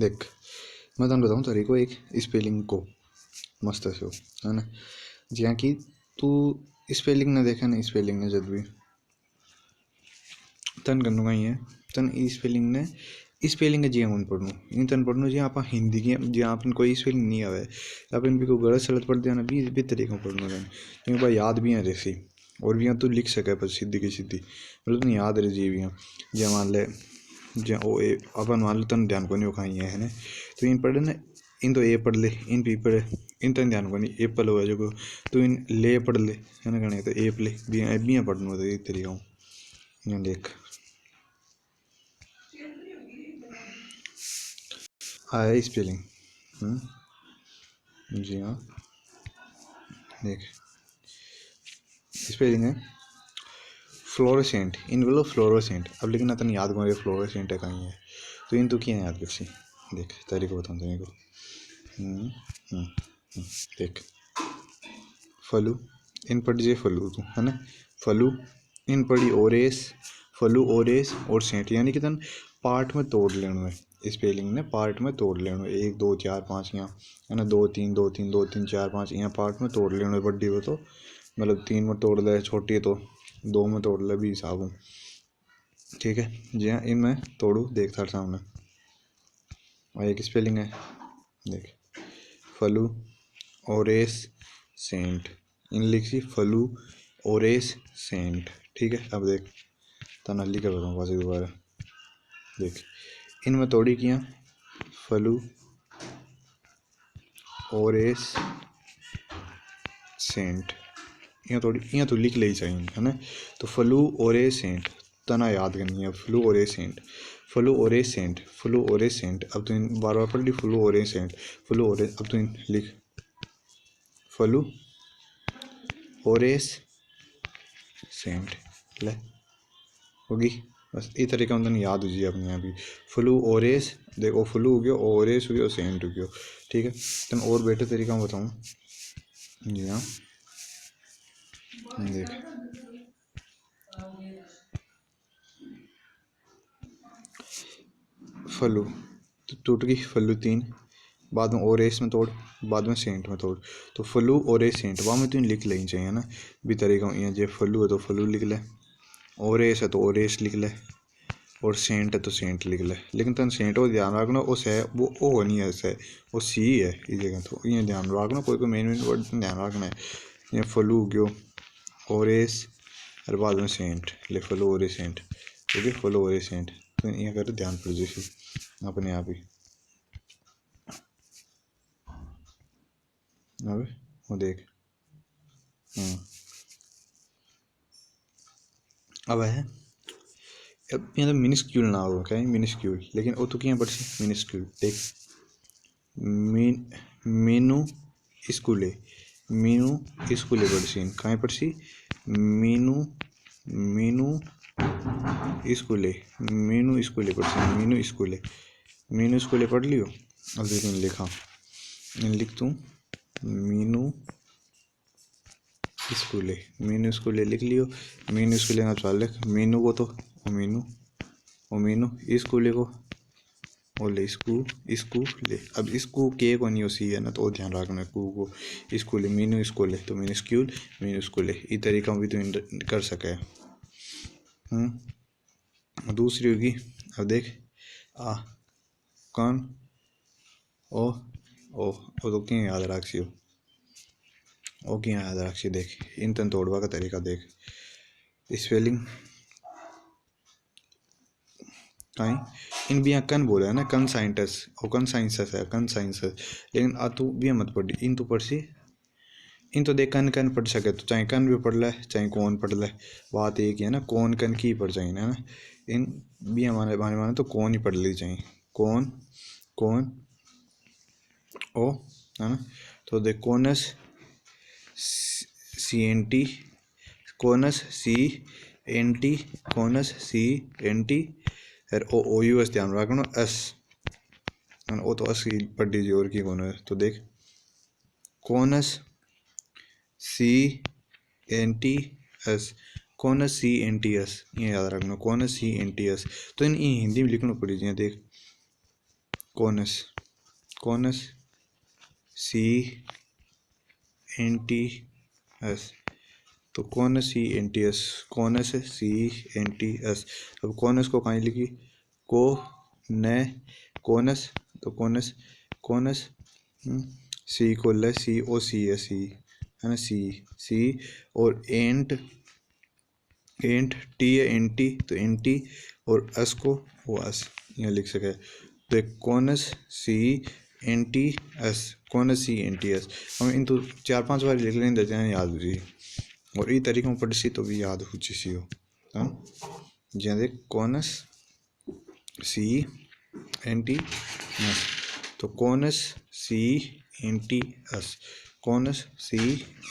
देख मैं तुम बताऊँ तेरे को एक स्पेलिंग को मस्त से हो है ना, जिया कि तू स्पेलिंग ने देखा ना, स्पेलिंग ने जब भी तन करना ही है तन स्पेलिंग ने स्पेलिंग है जिया मन पढ़नू इन तन पढ़नू जिया आप हिंदी की जिया अपन कोई स्पेलिंग नहीं आवे अपन भी को गलत सलत पढ़ दिया ना भी तरीका पढ़नू तन क्योंकि भाई याद भी है जैसी और भी यहाँ तू लिख सके पर सीधी की सीधी मतलब तुम याद रह जी भी यहाँ जिया मान ले जिया ओ ए अपन मान लो तन ध्यान को नहीं खाई है ना, तो इन पढ़े ना इन तो ए पढ़ ले इन पी पढ़े इन तन ध्यान को नहीं एप्पल हो जो तो इन ले पढ़ ले है ना कहने तो एप ले भी पढ़नू तो एक तरीका यहाँ देख आया स्पेलिंग। जी हाँ देख स्पेलिंग है फ्लोरोसेंट इन बोलो फ्लोरोसेंट अब लेकिन तन याद करो फ्लोरोसेंट है कहीं है तो इन तो क्या याद कर सी देख तरीको बताऊँ तेरे को। देख फलू इन पढ़ जे फलू तू है ना फलू इन पढ़ी ओरेस फलू ओरेस और सेंट यानी कि तन पार्ट में तोड़ लेना है स्पेलिंग ने पार्ट में तोड़ लेना है 1 2 4 5 यहाँ है ना 2 3 2 3 2 3 4 5 यहाँ पार्ट में तोड़ लेना है बड्डी हो तो मतलब 3 में तोड़ ले छोटी है तो 2 में तोड़ ले भी हिसाब हूँ ठीक है जी हाँ इन मैं तोड़ू देख थार सामने और एक स्पेलिंग है देख फलू ओरेस सेंट इन लिखी फलू ओरेस सेंट ठीक है। अब देख तना लिख कर बताऊँ पास दोबारा देख इनमें तोड़ी किया फलू ओरेस सेंट यहाँ तो लिख ले चाहिए है ना, तो फ्लू ओरे सेंट तना याद करनी है फ्लू ओरे सेंट फ्लू ओरे सेंट फ्लू ओरे सेंट अब तो बार बार पढ़ ली फ्लू ओरे सेंट फ्लू ओरे अब तो लिख फ्लू ओरेस सेंट ले होगी बस इस तरीका हम तने याद हो जाए अपने यहाँ भी फ्लू ओरेस देखो फ्लू हो गया ओरेस हो गया सेंट हो गया ठीक है। तुम और बेटर तरीका मैं बताऊँ जी हाँ देख फलू तो टूट गई फलू 3 बाद में ओरेस में तोड़ बाद में सेंट में तोड़ तो फलू ओरेस सेंट वहाँ में तो लिख लेनी चाहिए ना भी तरीका यहाँ जे फलू है तो फलू लिख ले ओरेस है तो ओरेस लिख ले और सेंट है तो सेंट लिख ले लेकिन तुम सेंट को ध्यान रखना उस है वो ओ नहीं है है वो सी है इस जगह तो ये ध्यान रखना कोई मेन वर्ड ध्यान रखना है ये फलू गयो ओरेस और बाद में सेंट ले फलू ओरेस सेंट ठीक है फलू ओरेस सेंट तो यहाँ कर ध्यान पड़ जाए अपने आप ही अब वो देख अब है अब यहाँ तो मिनिस्क्यूल ना हो क्या मिनिस्क्यूल लेकिन वो तो क्या पढ़ सी मिनिस्क्यूल देख मीनू स्कूले मीनू स्कूले पढ़ सी कहाँ पढ़ सी मीनू मीनू स्कूले मीनू स्कूले पढ़ सी मीनू स्कूले पढ़ लियो। अब देख लिखा इन लिख तू मीनू स्कूले लिख लियो मीनू स्कूले ना चल लिख मीनू को तो मीनू स्कूले को ओले स्कूले अब स्कू के को नहीं सी है ना तो ध्यान रखना कू को स्कूले मीनू स्कूले तो मीनू स्कूले इस तरीका भी तो कर सके। दूसरी होगी अब देख आ कौन ओ तो क्या याद रख सी ओ क्या याद रख सी देख इन तन तोड़वा का तरीका देख स्पेलिंग कहीं इन भी कन बोला है ना कन साइंटस और कन साइंसस है कन साइंसस लेकिन आ तू भी मत पढ़ी इन तो पढ़ सी इन तो देख कन पढ़ सके तो चाहे कन भी पढ़ ले चाहे कौन पढ़ ले बात एक ही है ना कौन कन की पढ़ चाहिए ना इन भी हमारे माने तो कौन ही पढ़ ली चाहिए कौन ओ है ना तो देख conus CNT conus CNT conus CNT और OUS ध्यान रखना एस वो तो एस की पढ़ लीजिए और की कौन है तो देख कोनस CNTS कोनस CNTS ये याद रखना कोनस CNTS तो इन हिंदी में लिखना पड़ेगी देख कोनस, कोनस सी एन टी एस, तो कोनस सी एन टी एस, कोनस सी एन टी एस। अब कोनस को कहाँ लिखी, को न कोनस, तो कोनस, कोनस सी को ले, सी ओ सी है, सी है ना, सी सी, और एंट, एंट टी है, एन टी, तो एन टी, और एस को वो एस यहाँ लिख सके। तो एक कोनस सी एन टी एस, कोनस सी एन टी एस। हम इन तो 4-5 बार लिख लें देते हैं, याद हो जी, और ये तरीक़ों पढ़ सी तो भी याद हो सी हो। हाँ जी देख, कोनस सी एन टी एस, तो कोनस सी एन टी एस, कोनस सी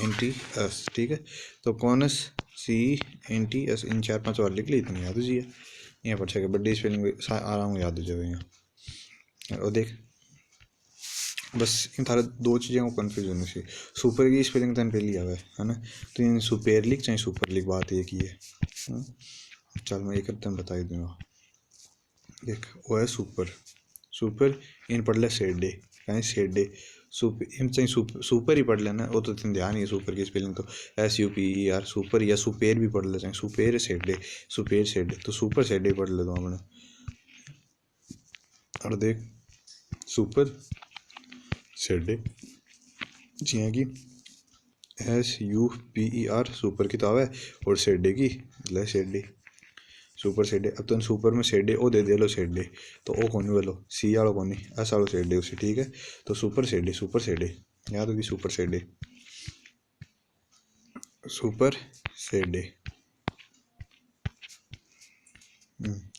एन टी एस, ठीक है। तो कोनस सी एन टी एस इन 4-5 बार लिख ली, इतनी याद हो जाए, यहाँ पढ़ सके बड़ी स्पेलिंग आराम याद हो जाए यहाँ। और देख बस इन थारा 2 चीज़ें को कन्फ्यूज होनी चाहिए। सुपर की स्पेलिंग तन पहली आवे है ना, तो इन सुपर लिख चाहे सुपर लिख, बात एक ही है। चल मैं एक तन बता ही दूँगा। देख वो है सुपर, सुपर इन पढ़ ले सेडे, कहीं सेडे, सुपर इन चाहे सुपर ही पढ़ लेना, वो तो तुम ध्यान ही है सुपर की स्पेलिंग तो SUPER सुपर, या सुपेर भी पढ़ ले, चाहे सुपेर सेडे, सुपेर सेडे, तो सुपर सेडे पढ़ ले दो हमने। और देख सुपर सेडे जियाँ कि SUPER सुपर किताब है, और सेडे की ले सेडे, सुपर सेडे। अब तुम सुपर में सेडे ओ दे दे लो सेडे, तो ओ कौन बोलो सी वालो कौन एस वालो सेडे उसे, ठीक है। तो सुपर सेडे, सुपर सेडे याद होगी, सुपर सेडे, सुपर सेडे।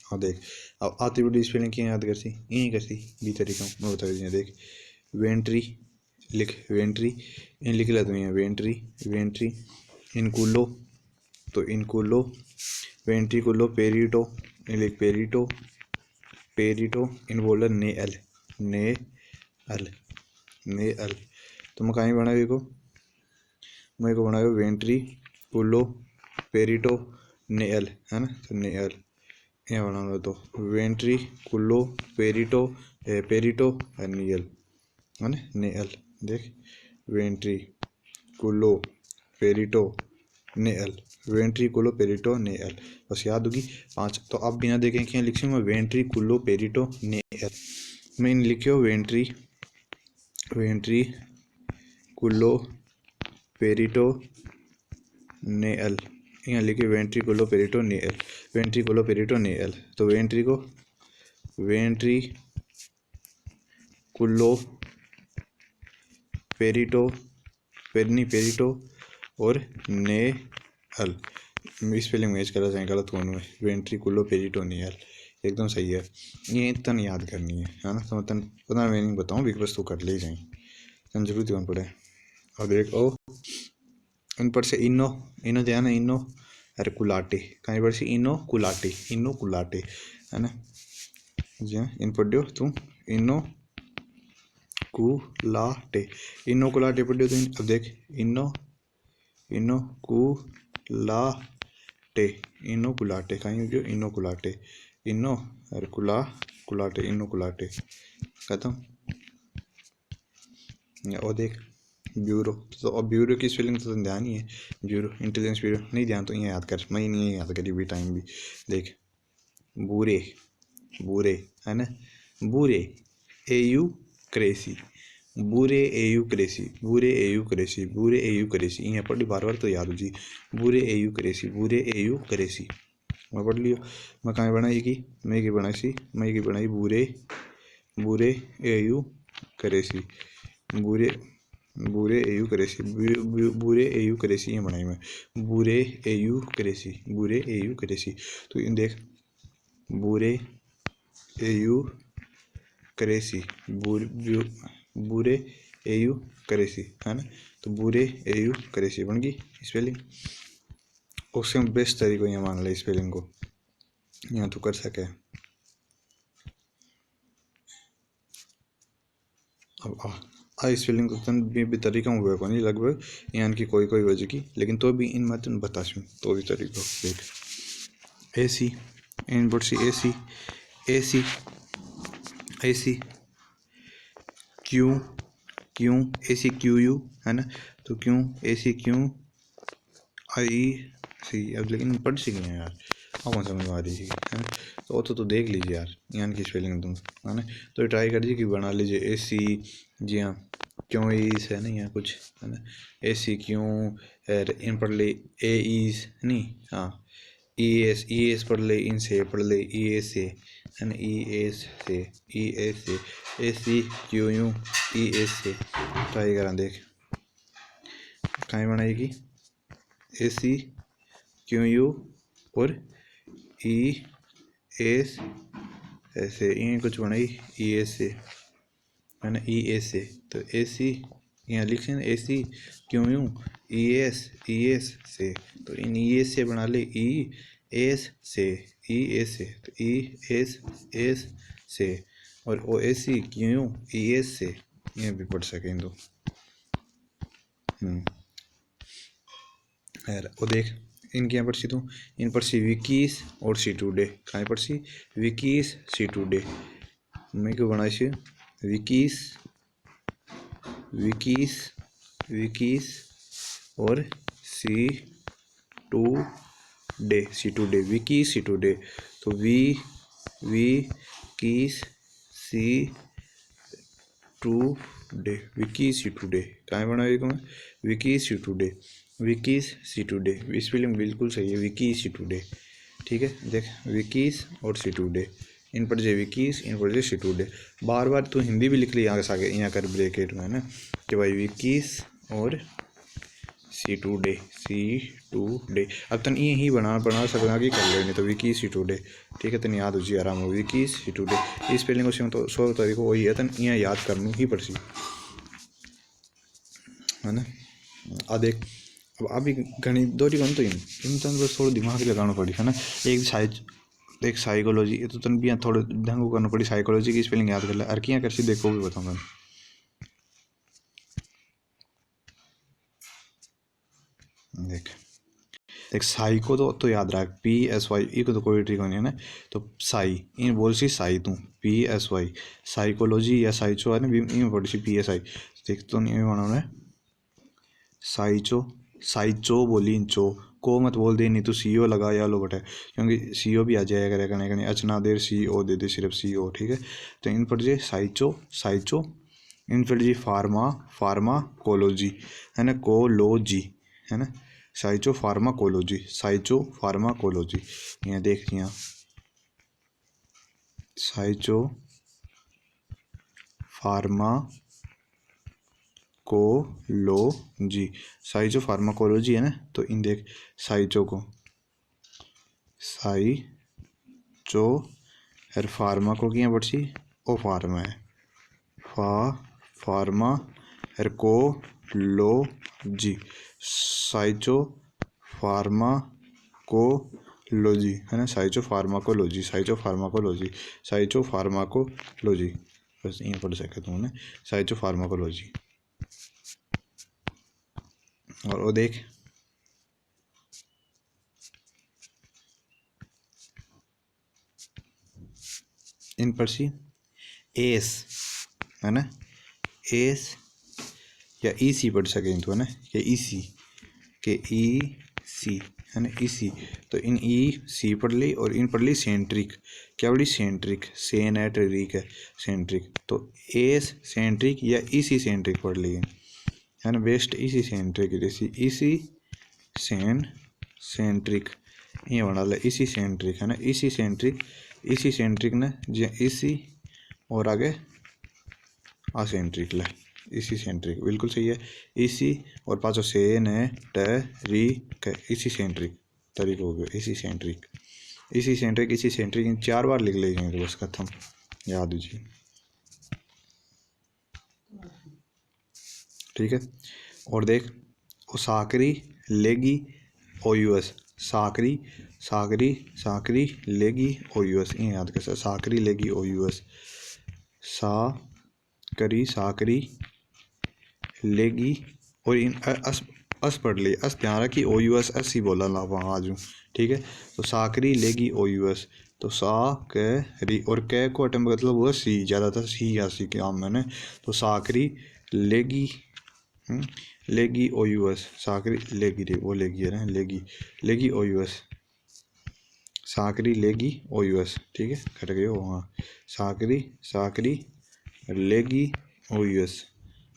हाँ देख अब आती बड़ी स्पेलिंग क्या याद करसी, यही करसी बी तरीका मैं बता दिया। देख वेंट्री लिख, वेंट्री इन लिख ला तुम्हें, वेंट्री, वेंट्री इनकुलो, तो इनकुलो, वेंट्रिकुलो पेरिटो इन लिख, पेरिटो, पेरिटो इन बोल ने एल, ने एल, ने एल। तो मैं कहीं बनाया को, मैं को बनाया वेंट्रिकुलो पेरिटो ने एल, है ना, तो ने एल यहाँ बना लो। तो वेंट्रिकुलो पेरिटो, पेरिटो नियल, है ना, नेल। देख वेंट्रिकुलो पेरिटो नेल, वेंट्रिकुलो पेरिटो नेल, बस याद होगी 5। तो अब बिना देखें क्या लिखी मैं, वेंट्रिकुलो पेरिटो नेल, मैं इन लिखियो वेंट्री, वेंट्रिकुलो पेरिटो नेल, यहाँ लिखे वेंट्रिकुलो पेरिटो नेल, वेंट्रिकुलो पेरिटो नेल। तो वेंट्रिको, वेंट्रिकुलो पेरिटो, पेरनी पेरिटो और नेल, स्पेलिंग मैच करा जाए, गलत कौन है, वेंट्रिकुलो पेरिटो नेल एकदम सही है। ये तन याद करनी है ना, तो मैं तन पता मीनिंग बताऊँ भी, बस तो कर ले जाए, तन जरूरत कौन पड़े। और देख ओ इन पर से इनो, इनो ध्यान है, इनो अरे कुलाटे, कहीं पर से इनो कुलाटे, इनो कुलाटे, है ना जी हाँ। इन पढ़ियो तुम इनो कुलाटे, इनो कुलाटे पढ़ियो तुम। अब देख इनो, इनो कुलाटे, इनो कुलाटे कहीं जो इनो कुलाटे, इनो अरे कुलाटे, इनो कुलाटे खत्म। और देख ब्यूरो, तो अब ब्यूरो की स्पेलिंग तो ध्यान ही है, ब्यूरो इंटेलिजेंस ब्यूरो नहीं ध्यान तो यहाँ याद कर, मैं नहीं याद करी भी टाइम भी। देख बूरे, बूरे है ना, बूरे AU क्रेसी, बूरे AU क्रेसी, बूरे AU क्रेसी, बूरे AU क्रेसी, यहाँ पढ़ ली बार बार तो याद हो जी, बूरे AU क्रेसी, बूरे AU क्रेसी मैं पढ़ लियो। मैं कहाँ बनाई की, मैं की बनाई सी, मैं की बनाई बूरे, बूरे AU क्रेसी, बूरे, बूरे AU क्रेसी, बूरे AU क्रेसी ये बनाई मैं, बूरे AU क्रेसी, बूरे AU क्रेसी। तो इन देख बूरे AU क्रेसी, बूरे AU क्रेसी, है ना, तो बूरे AU क्रेसी बन गई स्पेलिंग। उससे बेस्ट तरीका यहाँ मान ले स्पेलिंग को, यहाँ तो कर सके। अब आ स्पेलिंग को तन भी तरीका हुआ को नहीं लगभग यहाँ की कोई कोई वजह की, लेकिन तो भी इन मैं तुम बता सूँ तो भी तरीका देख AC in but C AC, AC AC Q Q A C Q U है ना, तो Q A C Q I सी। अब लेकिन पढ़ सीखे हैं यार, अब कौन समझ में आ रही है ना। तो देख लीजिए यार यहाँ की स्पेलिंग तुम है ना, तो ट्राई कर लीजिए कि बना लीजिए ए सी। जी हाँ, क्यों ईस है ना यहाँ कुछ है ना, ए सी क्यों इन पढ़ ले ए ईस नहीं, हाँ ई एस पढ़ ले, इन से पढ़ ले ई एस से है ना, ई एस से A C Q U E S से। ट्राई करा देख कहाँ बनाएगी, ए सी क्यू यू और ई एस ऐसे ये कुछ बनाई ई एस से है ना, ई एस से। तो ए सी यहाँ लिखे ना ए सी क्यों यूँ ई एस से, तो इन ई एस से बना ले ई एस से, ई एस से, तो ई एस से, और ओ ए सी क्यों यूँ ई एस से, ये भी पढ़ सकें तो। यार वो देख इनके यहाँ पढ़ सी तू, इन पढ़ सी विकीस और सी टूडे, कहाँ पढ़ सी विकीस सी टूडे। मैं क्यों बनाई सी विकीस विकीस विकीस और सी टूडे विकीस सी टूडे। तो वी कीस सी टूडे विकीस सी टूडे, कहाँ बनाएगा मैं विकीस सी टूडे, विकीस सी टूडे। स्पेलिंग बिल्कुल सही है, विकीस सी टूडे। ठीक है देख विकीस और सी टूडे, इन पर जे विकीस इन पर जे सी टूडे। बार बार तो हिंदी भी लिख ली यहाँ आगे यहाँ कर ब्रैकेट में है ना, कि भाई विकीस और सी टूडे अब तन ये ही बना सकना आगे कर लेने, तो विकीस सी टूडे। ठीक है तन याद हो जी आराम हो विकीस सी टूडे। इस स्पेलिंग को तो 100 तारीख वही है तन यहाँ याद करनी ही पड़सी है ना। आ देख अब अभी घनी दोरी कौन तो इन तन बस थोड़ा दिमाग लगाना पड़ी है ना। एक साइकोलॉजी ये तो तन भी थोड़े ढंग करना पड़ी, साइकोलॉजी की स्पेलिंग याद कर ले अर्कियाँ कर सी देखो भी बताऊँ मैं देख साई को तो याद रख PSY ई को तो कोई ट्रिक नहीं है ना, तो साई इन बोल सी साई तू PSY साइकोलॉजी या साइचो है ना इन बोल सी PSI देख तो नहीं बनाना है साइचो बोली इन चो को मत बोल दे, नहीं तो CO लगा या लो बटे, क्योंकि CO भी आ जाएगा करेगा करने करने अचना देर CO दे दे सिर्फ CO। ठीक है तो इन पर जे साइचो इन पर जी फार्माकोलॉजी है ना, कोलॉजी है ना, साइचो फार्माकोलॉजी यहाँ देख यहाँ साइचो फार्माकोलॉजी है ना, तो इन देख साइचो और फार्मा को क्या बढ़सी ओ फार्मा है फार्मा और कोलॉजी साइचो फार्माकोलॉजी है ना, साइचो फार्माकोलॉजी बस ये पढ़ सके तुमने साइचो फार्माकोलॉजी। और वो देख इन पर सी एस है ना, एस या EC पढ़ सके तो है ना, या EC के EC है ना EC, तो इन EC पढ़ ली और इन पढ़ ली सेंट्रिक, क्या पढ़ी सेंट्रिक है सेंट्रिक, तो एस सेंट्रिक या EC सेंट्रिक पढ़ ली है ना, बेस्ट EC सेंट्रिक जैसी EC सेंट्रिक ये बना ला EC सेंट्रिक है ना, EC सेंट्रिक ने जी EC और आगे सेंट्रिक ला EC सेंट्रिक बिल्कुल सही है EC और पाँचों सेंट्रिक EC सेंट्रिक तरीक हो गया EC सेंट्रिक इन 4 बार लिख लेंगे तो बस खत्म याद हो जी। ठीक है और देख वो साकरी लेगी OUS साकरी लेगी OUS ये याद कर साकरी लेगी OUS साकरी लेगी और इन अस पढ़ ली ध्यान रखी OUS ही बोला ला वहाँ आज। ठीक है तो साकरी लेगी OUS तो सा री, और कै को अटम मतलब वो सी, ज़्यादातर सी या सी के आम मैंने। तो साकरी लेगी, लेगी ओ यू एस, साकरी लेगी रे, वो लेगी है ना, लेगी, लेगी ओ यू एस, साकरी लेगी ओ यू एस, ठीक है, कट गए हो, हाँ, साकरी, साकरी लेगी ओ यू एस,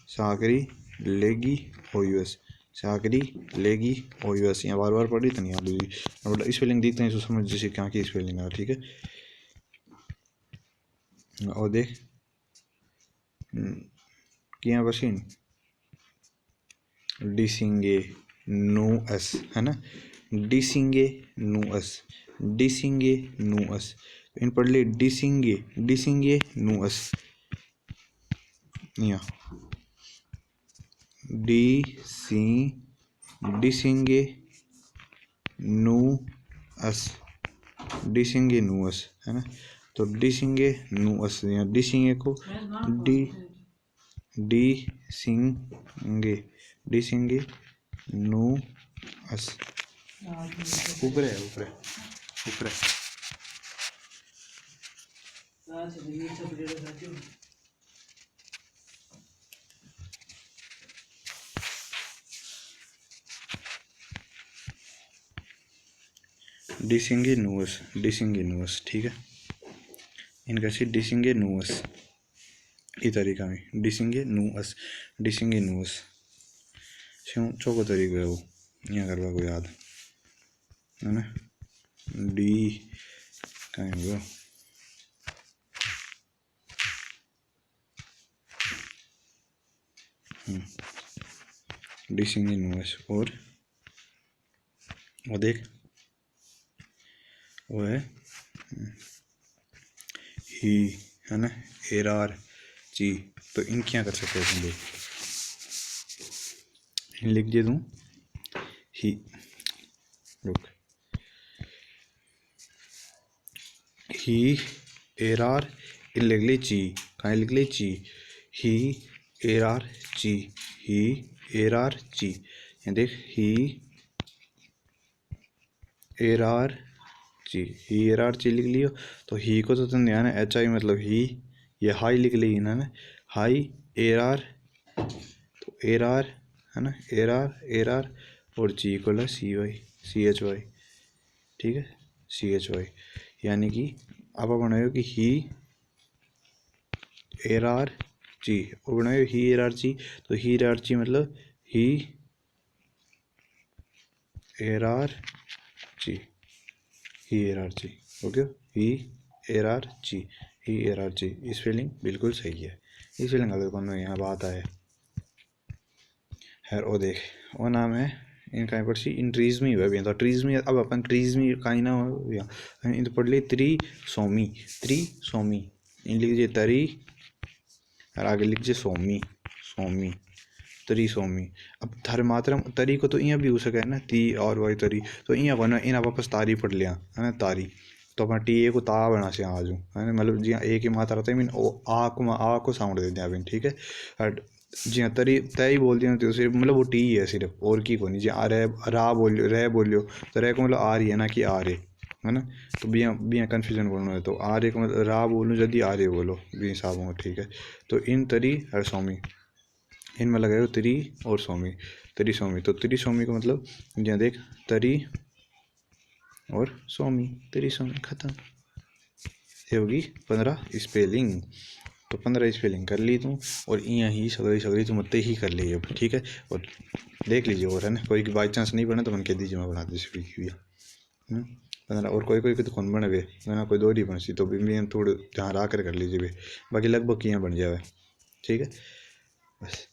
साकरी लेगी ओ यू एस, साकरी लेगी ओ यू एस। यहाँ बार बार पढ़ी तो नहीं आ रही, स्पेलिंग देखते हैं तो समझ जैसे क्या की स्पेलिंग है, ठीक है। और देख किया बसीन डिसिंगे नो एस, है ना, डिसिंगे नो एस, डिसिंगे नो एस, इन पढ़ ले डिसिंगे, डिसिंगे नो एस, यहाँ डी सी, डिसिंगे नो एस, डिसिंगे नो एस, है ना। तो डिसिंगे नो एस, यहाँ डिसिंगे को डी, डी सिंगे, डी सिंगे नो एस, ऊपर है, ऊपर है, ऊपर है। डिसिंगे नोस, डिसिंगे नोस, ठीक है, इनका सी डिसिंगे नोस, ये तरीका में डिसिंगे नोस, डिसिंगे नोस क्यों चौको तरीका है वो, यहाँ करवा को याद है ना, डी कहीं होगा, डिसिंगे नोस, और वो देख वो है ही, है ना, एर आर जी। तो इन क्या कर सकते हैं देख, इन लिख दे दूँ ही, रुक, ही एर आर, इन लिख ले ची, कहाँ लिख ले ची, ही एर आर ची, ही एर आर ची, ये देख ही एर आर ची, ही एर आर ची लिख लियो। तो ही को तो तुम ध्यान है एच आई मतलब ही, ये हाई लिख ली ना, हाई एर आर, तो एर आर, है ना, एर आर और जी को सी वाई, सी एच वाई, ठीक है, सी एच वाई, यानी कि आप बनाओ कि ही एर आर जी, और बनाओ ही एर आर जी, तो ही एर आर जी मतलब ही एर आर जी, ही एर आर जी, ओके, ही एर आर जी, ही एर आर जी, स्पेलिंग बिल्कुल सही है, स्पेलिंग अगर कौन यहाँ बात आए है। और देख वो नाम है इनका पर सी इन ट्रीज में हुआ तो ट्रीज में, अब अपन ट्रीज में कहीं ना हो या इन तो पढ़ ली त्री सोमी, त्री सोमी, इन लिख लीजिए तरी, और आगे लिख लीजिए सोमी, सोमी, तरी सोमी। अब धर्मात्रम तरी को तो यहाँ भी हो सके ना, ती और वही तरी, तो यहाँ बना इन वापस तारी पढ़ लिया, है ना, तारी, तो अपना टी ए को ता बना से आज, है ना, मतलब जी ए की मात्रा रहता है मीन आ को साउंड दे दिया, ठीक है, जी हाँ, तरी तय बोल दिया तो सिर्फ मतलब वो टी है सिर्फ, और की को नहीं, जी आ रहे रा बोलियो, रह बोलियो, तो रह को मतलब आ रही है ना कि आ रहे, है ना, तो बिया बिया कन्फ्यूजन बोलना है, तो आ रहे को मतलब रा बोलो जल्दी आ रहे बोलो बी हिसाब हो, ठीक है। तो इन तरी हर स्वामी, इनमें लगाए त्री और स्वामी, तरी स्वामी, तो तरी स्वामी का मतलब यहाँ देख तरी और स्वामी, तरी स्वामी खत्म, ये होगी 15 स्पेलिंग। तो 15 स्पेलिंग कर ली तू, और यहाँ ही सगड़ी सगड़ी तुम मत ही कर ली अब, ठीक है, और देख लीजिए, और है ना कोई बाई चांस नहीं बने तो मन कह दीजिए मैं बना दीजिए भैया, 15, और कोई कोई तो कौन बने वे ना, कोई दो ही बन सी, तो भी थोड़े ध्यान रख कर लीजिए वे, बाकी लगभग यहाँ बन जाए, ठीक है, बस।